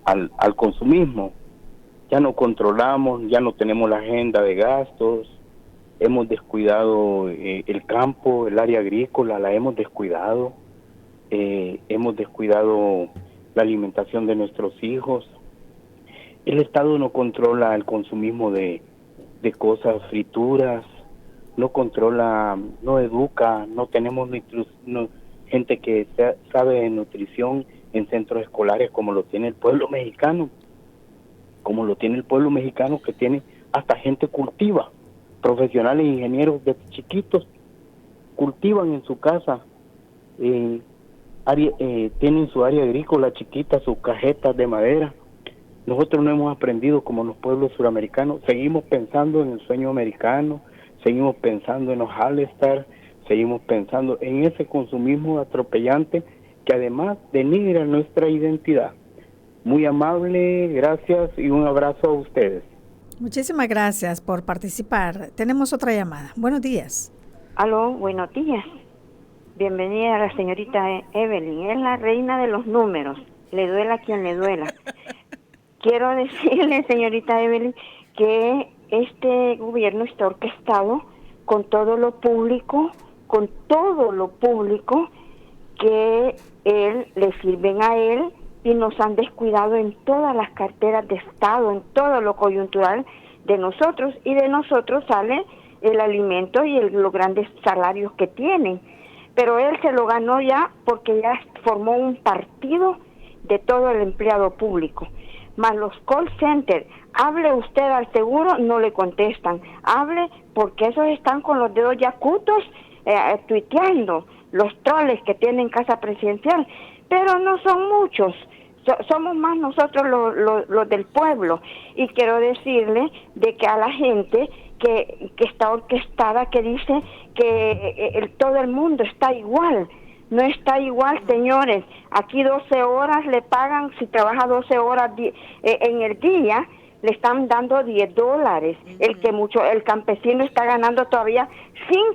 al consumismo. Ya no controlamos, ya no tenemos la agenda de gastos, hemos descuidado el campo, el área agrícola, la hemos descuidado la alimentación de nuestros hijos. El Estado no controla el consumismo de cosas frituras, no controla, no educa, no tenemos gente que sabe de nutrición en centros escolares como lo tiene el pueblo mexicano, que tiene hasta gente cultiva, profesionales ingenieros de chiquitos cultivan en su casa, tienen su área agrícola chiquita, sus cajetas de madera. Nosotros no hemos aprendido como los pueblos suramericanos, seguimos pensando en el sueño americano, seguimos pensando en los Halestar, seguimos pensando en ese consumismo atropellante que además denigra nuestra identidad. Muy amable, gracias y un abrazo a ustedes. Muchísimas gracias por participar. Tenemos otra llamada. Buenos días. Aló, buenos días. Bienvenida a la señorita Evelyn. Es la reina de los números. Le duela a quien le duela. Quiero decirle, señorita Evelyn, que este gobierno está orquestado con todo lo público, que le sirven a él, y nos han descuidado en todas las carteras de Estado, en todo lo coyuntural de nosotros, y de nosotros sale el alimento y los grandes salarios que tienen. Pero él se lo ganó ya porque ya formó un partido de todo el empleado público. Más los call centers, hable usted al seguro, no le contestan. Hable porque esos están con los dedos ya cutos, tuiteando los troles que tienen casa presidencial. Pero no son muchos, somos más nosotros los del pueblo. Y quiero decirle de que a la gente que está orquestada, que dice que todo el mundo está igual. No está igual, señores. Aquí 12 horas le pagan, si trabaja 12 horas en el día, le están dando $10. El campesino está ganando todavía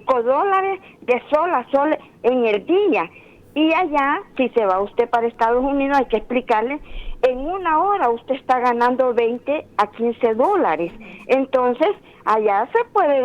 $5 de sol a sol en el día. Y allá, si se va usted para Estados Unidos, hay que explicarle, en una hora usted está ganando $20 a $15. Entonces, allá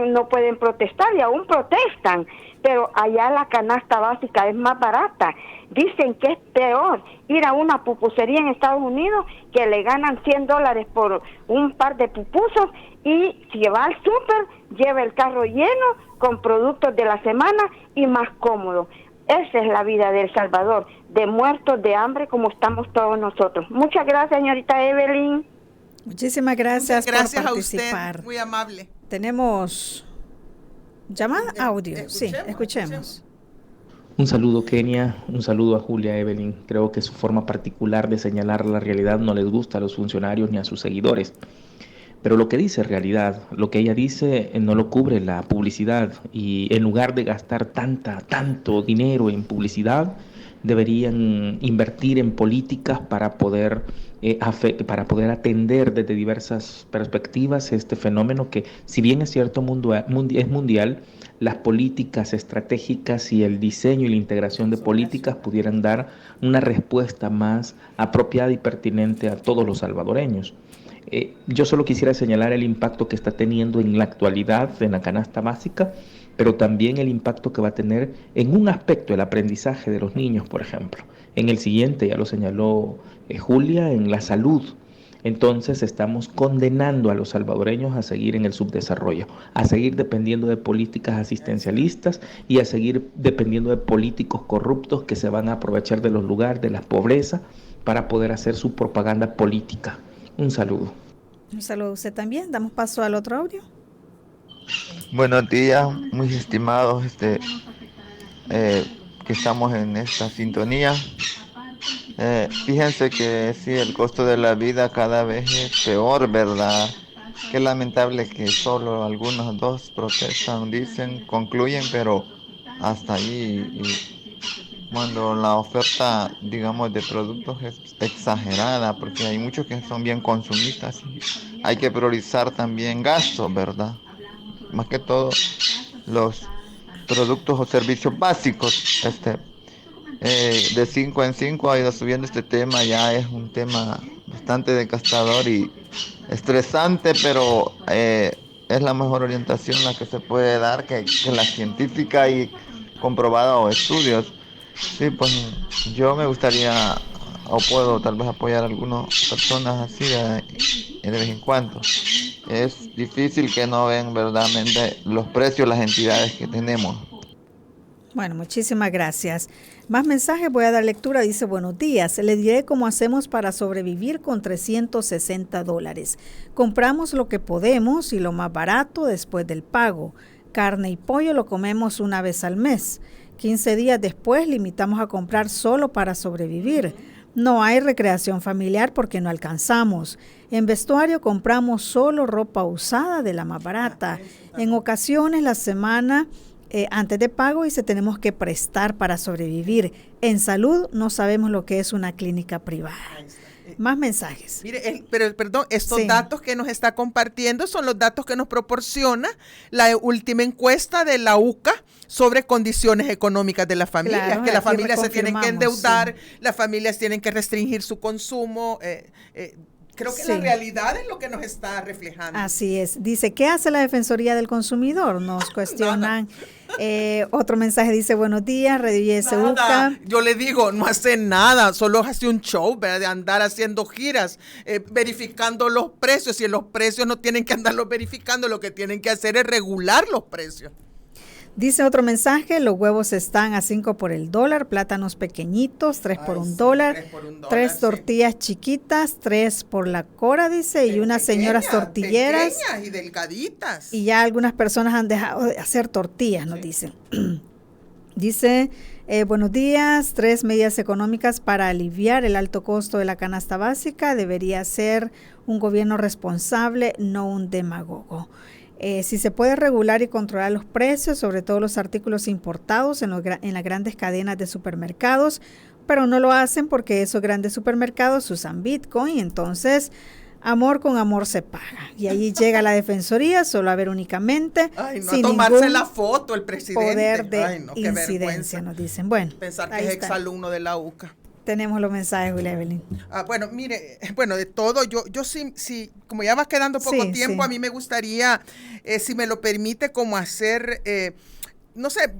no pueden protestar, y aún protestan, pero allá la canasta básica es más barata. Dicen que es peor ir a una pupusería en Estados Unidos, que le ganan $100 por un par de pupusas, y si va al súper, lleva el carro lleno con productos de la semana y más cómodo. Esa es la vida de El Salvador, de muertos de hambre como estamos todos nosotros. Muchas gracias, señorita Evelyn. Muchísimas gracias por participar. A usted, muy amable. Tenemos llamada audio. Sí, escuchemos. Un saludo, Kenia, un saludo a Julia Evelyn. Creo que su forma particular de señalar la realidad no les gusta a los funcionarios ni a sus seguidores. Pero lo que dice es realidad, lo que ella dice no lo cubre la publicidad, y en lugar de gastar tanto dinero en publicidad, deberían invertir en políticas para poder atender desde diversas perspectivas este fenómeno que, si bien es cierto, es mundial, las políticas estratégicas y el diseño y la integración de políticas pudieran dar una respuesta más apropiada y pertinente a todos los salvadoreños. Yo solo quisiera señalar el impacto que está teniendo en la actualidad en la canasta básica, pero también el impacto que va a tener en un aspecto, el aprendizaje de los niños, por ejemplo. En el siguiente, ya lo señaló Julia, en la salud. Entonces estamos condenando a los salvadoreños a seguir en el subdesarrollo, a seguir dependiendo de políticas asistencialistas y a seguir dependiendo de políticos corruptos que se van a aprovechar de los lugares, de la pobreza, para poder hacer su propaganda política. Un saludo. Un saludo a usted también. Damos paso al otro audio. Buenos días, muy estimados, que estamos en esta sintonía. Fíjense que sí, el costo de la vida cada vez es peor, ¿verdad? Qué lamentable que solo algunos dos protestan, dicen, concluyen, pero hasta ahí. Y cuando la oferta, digamos, de productos es exagerada, porque hay muchos que son bien consumistas y hay que priorizar también gastos, ¿verdad? Más que todo los productos o servicios básicos. De 5 en 5 ha ido subiendo este tema, ya es un tema bastante desgastador y estresante, pero es la mejor orientación la que se puede dar, que la científica y comprobada o estudios. Sí, pues yo me gustaría o puedo tal vez apoyar a algunas personas así de vez en cuando. Es difícil que no ven verdaderamente los precios, las entidades que tenemos. Bueno, muchísimas gracias. Más mensajes, voy a dar lectura. Dice, buenos días, le diré cómo hacemos para sobrevivir con $360. Compramos lo que podemos y lo más barato después del pago. Carne y pollo lo comemos una vez al mes. 15 días después limitamos a comprar solo para sobrevivir. No hay recreación familiar porque no alcanzamos. En vestuario compramos solo ropa usada de la más barata. En ocasiones la semana antes de pago y se tenemos que prestar para sobrevivir. En salud no sabemos lo que es una clínica privada. Más mensajes. Mire, perdón, estos datos que nos está compartiendo son los datos que nos proporciona la última encuesta de la UCA sobre condiciones económicas de las familias, claro, que las familias se tienen que endeudar, las familias tienen que restringir su consumo. Creo que la realidad es lo que nos está reflejando. Así es. Dice, ¿qué hace la Defensoría del Consumidor? Nos cuestionan. Otro mensaje dice, buenos días, Radio YSUCA. Yo le digo, no hace nada, solo hace un show, ¿verdad? De andar haciendo giras, verificando los precios. Y los precios no tienen que andarlos verificando, lo que tienen que hacer es regular los precios. Dice otro mensaje, los huevos están a 5 por el dólar, plátanos pequeñitos, 3 por un dólar, 3 tortillas chiquitas, 3 por la cora, dice, y unas señoras tortilleras. Pequeñas y delgaditas. Y ya algunas personas han dejado de hacer tortillas, nos dicen. Dice, buenos días, 3 medidas económicas para aliviar el alto costo de la canasta básica. Debería ser un gobierno responsable, no un demagogo. Si se puede regular y controlar los precios, sobre todo los artículos importados en las grandes cadenas de supermercados, pero no lo hacen porque esos grandes supermercados usan Bitcoin, entonces amor con amor se paga. Y allí llega la Defensoría solo a ver únicamente sin tomarse la foto el presidente. Poder de incidencia, nos dicen. Bueno, pensar que es exalumno de la UCA. Tenemos los mensajes, Julia Evelyn. Bueno, mire, de todo, yo sí, como ya va quedando poco tiempo, a mí me gustaría, si me lo permite, como hacer, no sé,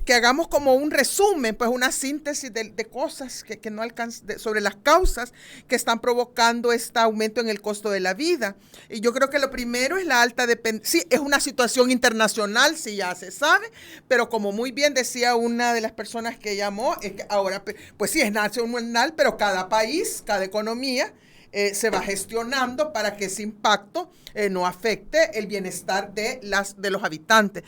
que hagamos como un resumen, pues una síntesis de cosas que no alcanzan, sobre las causas que están provocando este aumento en el costo de la vida. Y yo creo que lo primero es la alta dependencia. Sí, es una situación internacional, sí, ya se sabe, pero como muy bien decía una de las personas que llamó, es que ahora, pues sí, es nacional, pero cada país, cada economía, se va gestionando para que ese impacto no afecte el bienestar de los habitantes.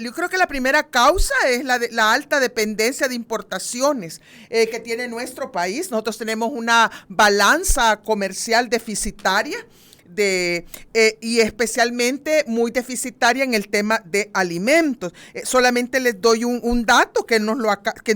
Yo creo que la primera causa es la alta dependencia de importaciones que tiene nuestro país. Nosotros tenemos una balanza comercial deficitaria y especialmente muy deficitaria en el tema de alimentos. Solamente les doy un dato que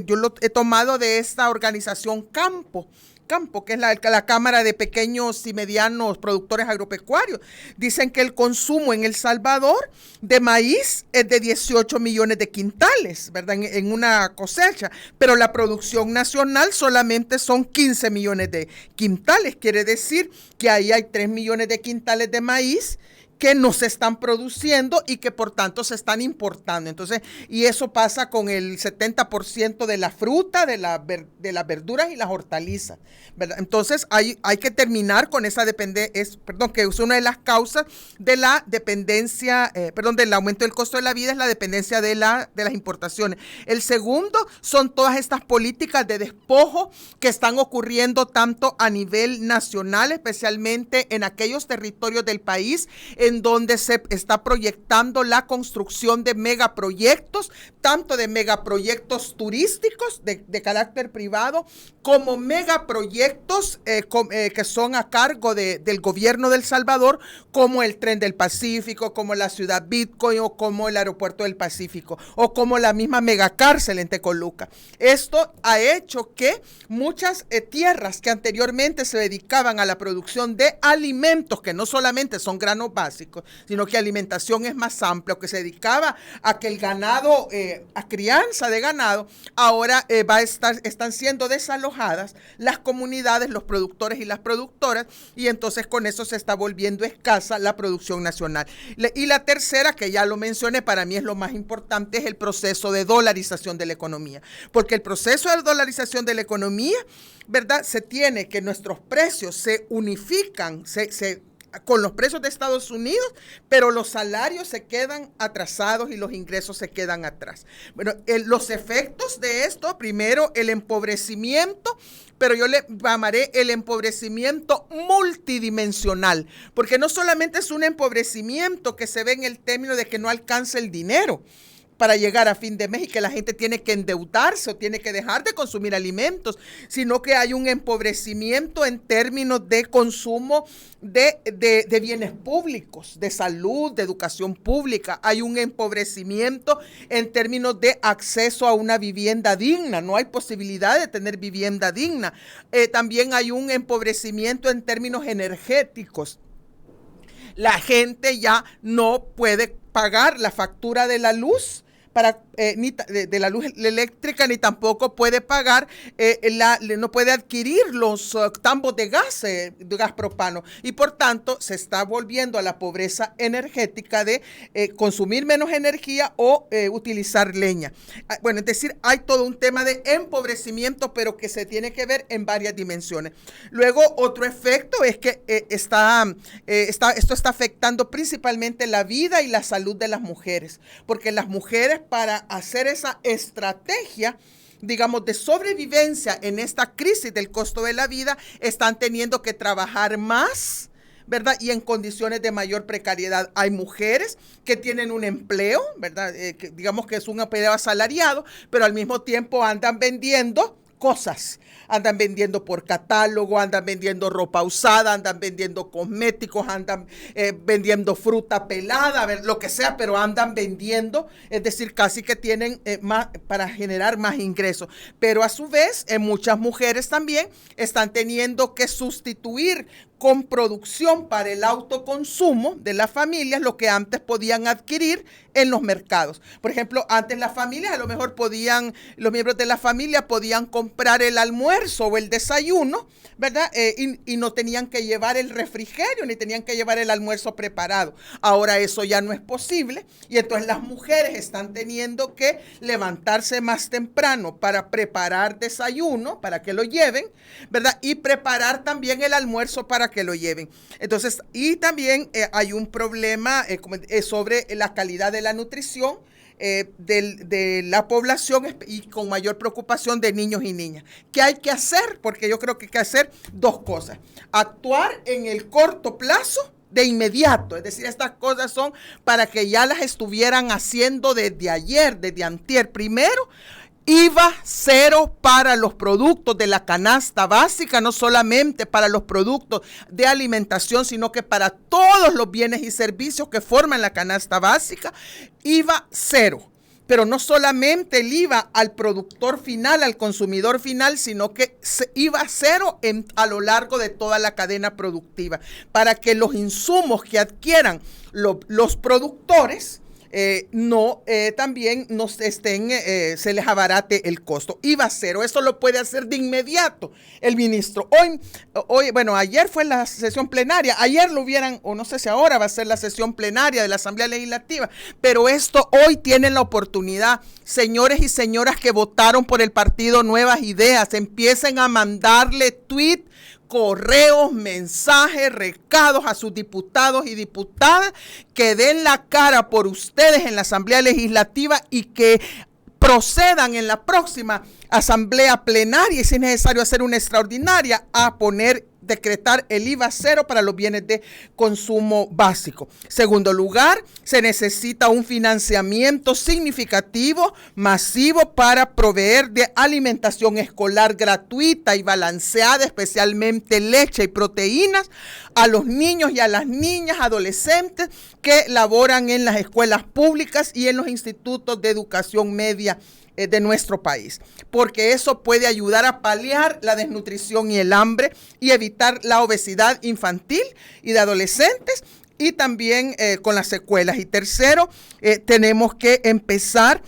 yo lo he tomado de esta organización Campo, que es la Cámara de Pequeños y Medianos Productores Agropecuarios. Dicen que el consumo en El Salvador de maíz es de 18 millones de quintales, ¿verdad? En una cosecha, pero la producción nacional solamente son 15 millones de quintales. Quiere decir que ahí hay 3 millones de quintales de maíz que no se están produciendo y que por tanto se están importando. Entonces, y eso pasa con el 70% de la fruta, de las verduras y las hortalizas, ¿verdad? Entonces, hay que terminar con esa dependencia, que es una de las causas de la dependencia, del aumento del costo de la vida, es la dependencia de las importaciones. El segundo son todas estas políticas de despojo que están ocurriendo tanto a nivel nacional, especialmente en aquellos territorios del país en en donde se está proyectando la construcción de megaproyectos, tanto de megaproyectos turísticos de carácter privado, como megaproyectos que son a cargo del gobierno de El Salvador, como el Tren del Pacífico, como la ciudad Bitcoin, o como el Aeropuerto del Pacífico, o como la misma megacárcel en Tecoluca. Esto ha hecho que muchas tierras que anteriormente se dedicaban a la producción de alimentos, que no solamente son granos básicos, sino que alimentación es más amplia, que se dedicaba a que el ganado, a crianza de ganado, ahora están siendo desalojadas las comunidades, los productores y las productoras, y entonces con eso se está volviendo escasa la producción nacional. Y la tercera, que ya lo mencioné, para mí es lo más importante, es el proceso de dolarización de la economía, porque el proceso de dolarización de la economía, ¿verdad? Se tiene que nuestros precios se unifican, con los precios de Estados Unidos, pero los salarios se quedan atrasados y los ingresos se quedan atrás. Bueno, los efectos de esto, primero el empobrecimiento, pero yo le llamaré el empobrecimiento multidimensional, porque no solamente es un empobrecimiento que se ve en el término de que no alcanza el dinero para llegar a fin de mes y que la gente tiene que endeudarse o tiene que dejar de consumir alimentos, sino que hay un empobrecimiento en términos de consumo de bienes públicos, de salud, de educación pública. Hay un empobrecimiento en términos de acceso a una vivienda digna. No hay posibilidad de tener vivienda digna. También hay un empobrecimiento en términos energéticos. La gente ya no puede pagar la factura de la luz de la luz eléctrica, ni tampoco puede pagar, no puede adquirir los tambos de gas propano, y por tanto se está volviendo a la pobreza energética de consumir menos energía o utilizar leña. Bueno, es decir, hay todo un tema de empobrecimiento, pero que se tiene que ver en varias dimensiones. Luego, otro efecto es que esto está afectando principalmente la vida y la salud de las mujeres, porque las mujeres, para hacer esa estrategia, digamos, de sobrevivencia en esta crisis del costo de la vida, están teniendo que trabajar más, ¿verdad? Y en condiciones de mayor precariedad. Hay mujeres que tienen un empleo, ¿verdad? Digamos que es un empleo asalariado, pero al mismo tiempo andan vendiendo cosas, andan vendiendo por catálogo, andan vendiendo ropa usada, andan vendiendo cosméticos, andan vendiendo fruta pelada, lo que sea, pero andan vendiendo, es decir, casi que tienen más para generar más ingresos. Pero a su vez, muchas mujeres también están teniendo que sustituir con producción para el autoconsumo de las familias lo que antes podían adquirir en los mercados. Por ejemplo, antes las familias a lo mejor los miembros de la familia podían comprar el almuerzo o el desayuno, ¿verdad? Y no tenían que llevar el refrigerio ni tenían que llevar el almuerzo preparado. Ahora eso ya no es posible, y entonces las mujeres están teniendo que levantarse más temprano para preparar desayuno, para que lo lleven, ¿verdad? Y preparar también el almuerzo para que lo lleven. Entonces, y también hay un problema sobre la calidad de la nutrición de la población, y con mayor preocupación de niños y niñas. ¿Qué hay que hacer? Porque yo creo que hay que hacer dos cosas. Actuar en el corto plazo, de inmediato, es decir, estas cosas son para que ya las estuvieran haciendo desde ayer, desde antier. Primero, IVA cero para los productos de la canasta básica, no solamente para los productos de alimentación, sino que para todos los bienes y servicios que forman la canasta básica, IVA cero. Pero no solamente el IVA al productor final, al consumidor final, sino que IVA cero a lo largo de toda la cadena productiva, para que los insumos que adquieran los productores también se les abarate el costo. IVA cero, eso lo puede hacer de inmediato el ministro. Ayer fue la sesión plenaria, ayer lo hubieran, o no sé si ahora va a ser la sesión plenaria de la Asamblea Legislativa, pero esto hoy tienen la oportunidad. Señores y señoras que votaron por el partido Nuevas Ideas, empiecen a mandarle tweet, correos, mensajes, recados a sus diputados y diputadas que den la cara por ustedes en la Asamblea Legislativa y que procedan en la próxima Asamblea Plenaria, y si es necesario hacer una extraordinaria, a poner decretar el IVA cero para los bienes de consumo básico. Segundo lugar, se necesita un financiamiento significativo, masivo, para proveer de alimentación escolar gratuita y balanceada, especialmente leche y proteínas, a los niños y a las niñas, adolescentes que laboran en las escuelas públicas y en los institutos de educación media de nuestro país, porque eso puede ayudar a paliar la desnutrición y el hambre y evitar la obesidad infantil y de adolescentes, y también con las secuelas. Y tercero, tenemos que empezar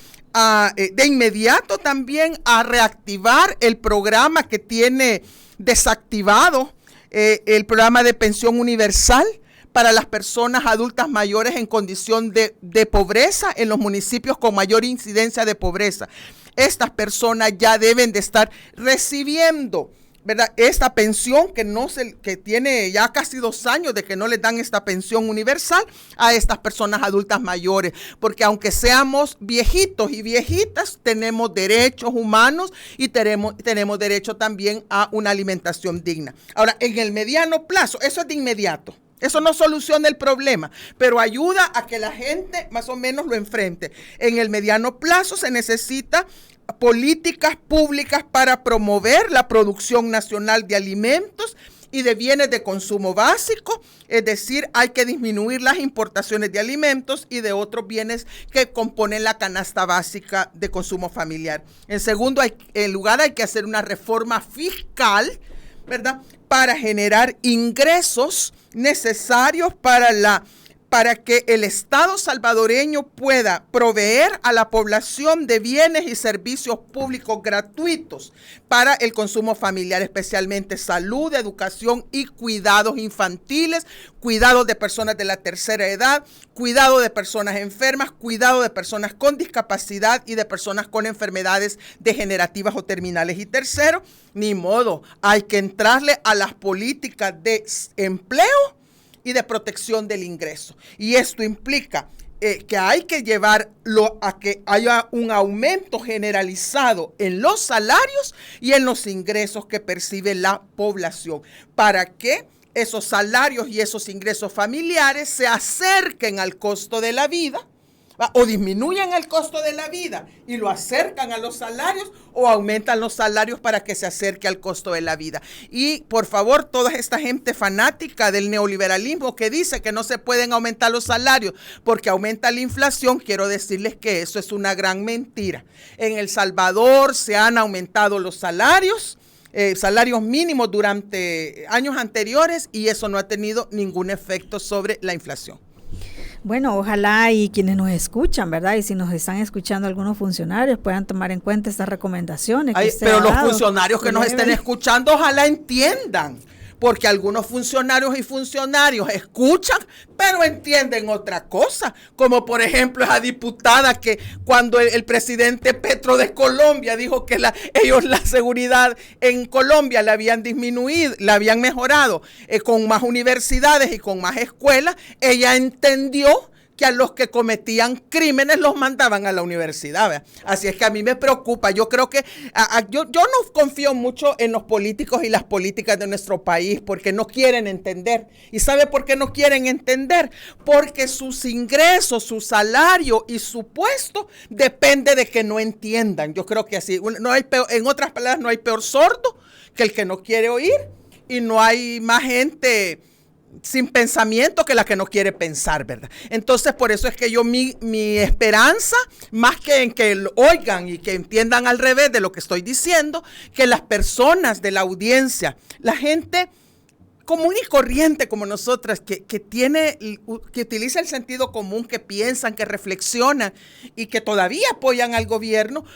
de inmediato también a reactivar el programa que tiene desactivado, el programa de pensión universal para las personas adultas mayores en condición de pobreza en los municipios con mayor incidencia de pobreza. Estas personas ya deben de estar recibiendo, ¿verdad?, esta pensión que tiene ya casi 2 años de que no les dan esta pensión universal a estas personas adultas mayores, porque aunque seamos viejitos y viejitas, tenemos derechos humanos y tenemos derecho también a una alimentación digna. Ahora, en el mediano plazo, eso es de inmediato. Eso no soluciona el problema, pero ayuda a que la gente más o menos lo enfrente. En el mediano plazo se necesita políticas públicas para promover la producción nacional de alimentos y de bienes de consumo básico, es decir, hay que disminuir las importaciones de alimentos y de otros bienes que componen la canasta básica de consumo familiar. En segundo lugar, hay que hacer una reforma fiscal, ¿verdad?, para generar ingresos necesarios para que el Estado salvadoreño pueda proveer a la población de bienes y servicios públicos gratuitos para el consumo familiar, especialmente salud, educación y cuidados infantiles, cuidados de personas de la tercera edad, cuidado de personas enfermas, cuidado de personas con discapacidad y de personas con enfermedades degenerativas o terminales. Y tercero, ni modo, hay que entrarle a las políticas de empleo y de protección del ingreso. Y esto implica que hay que llevarlo a que haya un aumento generalizado en los salarios y en los ingresos que percibe la población, para que esos salarios y esos ingresos familiares se acerquen al costo de la vida, o disminuyen el costo de la vida y lo acercan a los salarios, o aumentan los salarios para que se acerque al costo de la vida. Y por favor, toda esta gente fanática del neoliberalismo que dice que no se pueden aumentar los salarios porque aumenta la inflación, quiero decirles que eso es una gran mentira. En El Salvador se han aumentado los salarios mínimos durante años anteriores, y eso no ha tenido ningún efecto sobre la inflación. Bueno, ojalá y quienes nos escuchan, ¿verdad? Y si nos están escuchando algunos funcionarios, puedan tomar en cuenta estas recomendaciones. Pero los funcionarios que nos estén escuchando, ojalá entiendan, porque algunos funcionarios escuchan, pero entienden otra cosa, como por ejemplo esa diputada que cuando el presidente Petro de Colombia dijo que ellos la seguridad en Colombia la habían disminuido, la habían mejorado con más universidades y con más escuelas, ella entendió que a los que cometían crímenes los mandaban a la universidad, ¿verdad? Así es que a mí me preocupa. Yo creo que yo no confío mucho en los políticos y las políticas de nuestro país, porque no quieren entender. ¿Y sabe por qué no quieren entender? Porque sus ingresos, su salario y su puesto depende de que no entiendan. Yo creo que así, en otras palabras, no hay peor sordo que el que no quiere oír, y no hay más gente sin pensamiento que la que no quiere pensar, ¿verdad? Entonces, por eso es que yo mi esperanza, más que en que lo oigan y que entiendan al revés de lo que estoy diciendo, que las personas de la audiencia, la gente común y corriente como nosotras, que utiliza el sentido común, que piensan, que reflexionan y que todavía apoyan al gobierno,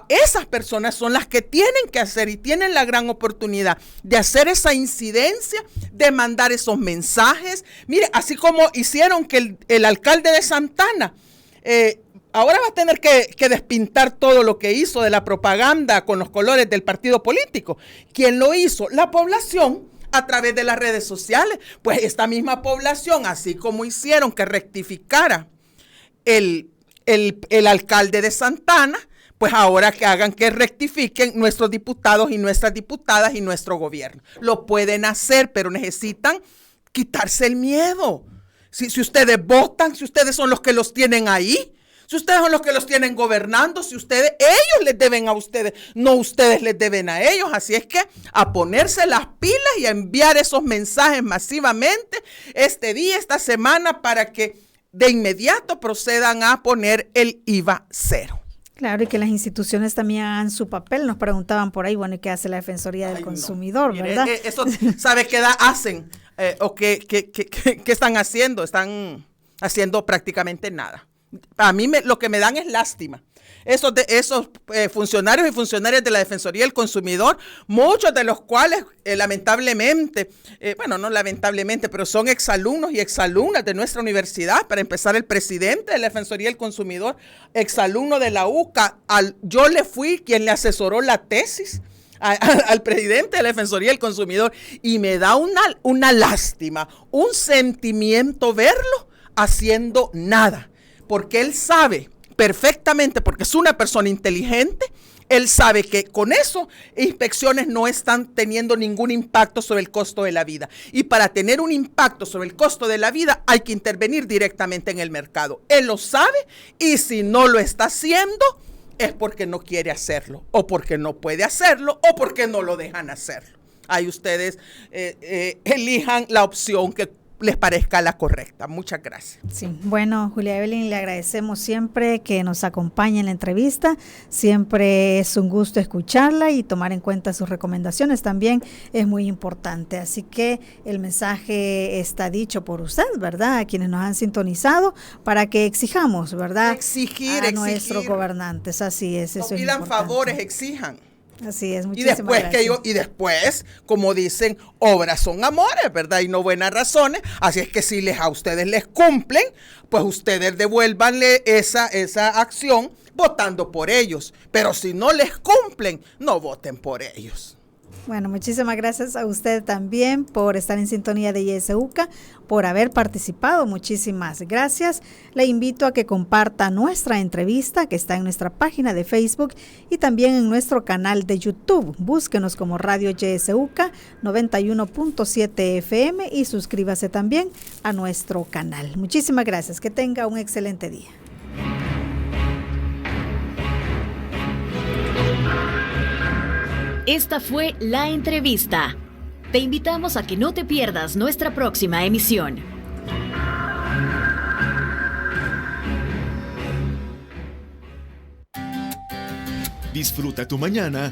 esas personas son las que tienen que hacer y tienen la gran oportunidad de hacer esa incidencia, de mandar esos mensajes. Mire, así como hicieron que el alcalde de Santana ahora va a tener que despintar todo lo que hizo de la propaganda con los colores del partido político. ¿Quién lo hizo? La población, a través de las redes sociales. Pues esta misma población, así como hicieron que rectificara el alcalde de Santana, pues ahora que hagan que rectifiquen nuestros diputados y nuestras diputadas y nuestro gobierno. Lo pueden hacer, pero necesitan quitarse el miedo. Si ustedes votan, si ustedes son los que los tienen ahí, si ustedes son los que los tienen gobernando, si ellos les deben a ustedes, no ustedes les deben a ellos. Así es que a ponerse las pilas y a enviar esos mensajes masivamente este día, esta semana, para que de inmediato procedan a poner el IVA cero. Claro, y que las instituciones también hagan su papel. Nos preguntaban por ahí, bueno, ¿y qué hace la Defensoría del Consumidor, Mire, verdad? Eso, ¿sabe qué hacen? ¿O qué están haciendo? Están haciendo prácticamente nada. A mí lo que me dan es lástima. Esos funcionarios y funcionarias de la Defensoría del Consumidor, muchos de los cuales lamentablemente, no lamentablemente, pero son exalumnos y exalumnas de nuestra universidad. Para empezar, el presidente de la Defensoría del Consumidor, exalumno de la UCA, yo le fui quien le asesoró la tesis al presidente de la Defensoría del Consumidor, y me da una lástima, un sentimiento verlo haciendo nada, porque él sabe perfectamente, porque es una persona inteligente, él sabe que con eso inspecciones no están teniendo ningún impacto sobre el costo de la vida, y para tener un impacto sobre el costo de la vida hay que intervenir directamente en el mercado. Él lo sabe, y si no lo está haciendo es porque no quiere hacerlo, o porque no puede hacerlo, o porque no lo dejan hacerlo. Ahí ustedes elijan la opción que les parezca la correcta. Muchas gracias. Sí, bueno, Julia Evelyn, le agradecemos siempre que nos acompañe en la entrevista. Siempre es un gusto escucharla y tomar en cuenta sus recomendaciones también es muy importante. Así que el mensaje está dicho por usted, ¿verdad? A quienes nos han sintonizado, para que exijamos, ¿verdad? Exigir. Nuestros gobernantes. Así es, eso no es pidan importante. Favores, exijan. Así es, muchísimas y después, como dicen, obras son amores, ¿verdad? Y no buenas razones. Así es que si a ustedes les cumplen, pues ustedes devuélvanle esa acción votando por ellos. Pero si no les cumplen, no voten por ellos. Bueno, muchísimas gracias a usted también por estar en sintonía de YSUCA, por haber participado. Muchísimas gracias. Le invito a que comparta nuestra entrevista, que está en nuestra página de Facebook y también en nuestro canal de YouTube. Búsquenos como Radio YSUCA 91.7 FM y suscríbase también a nuestro canal. Muchísimas gracias. Que tenga un excelente día. Esta fue la entrevista. Te invitamos a que no te pierdas nuestra próxima emisión. Disfruta tu mañana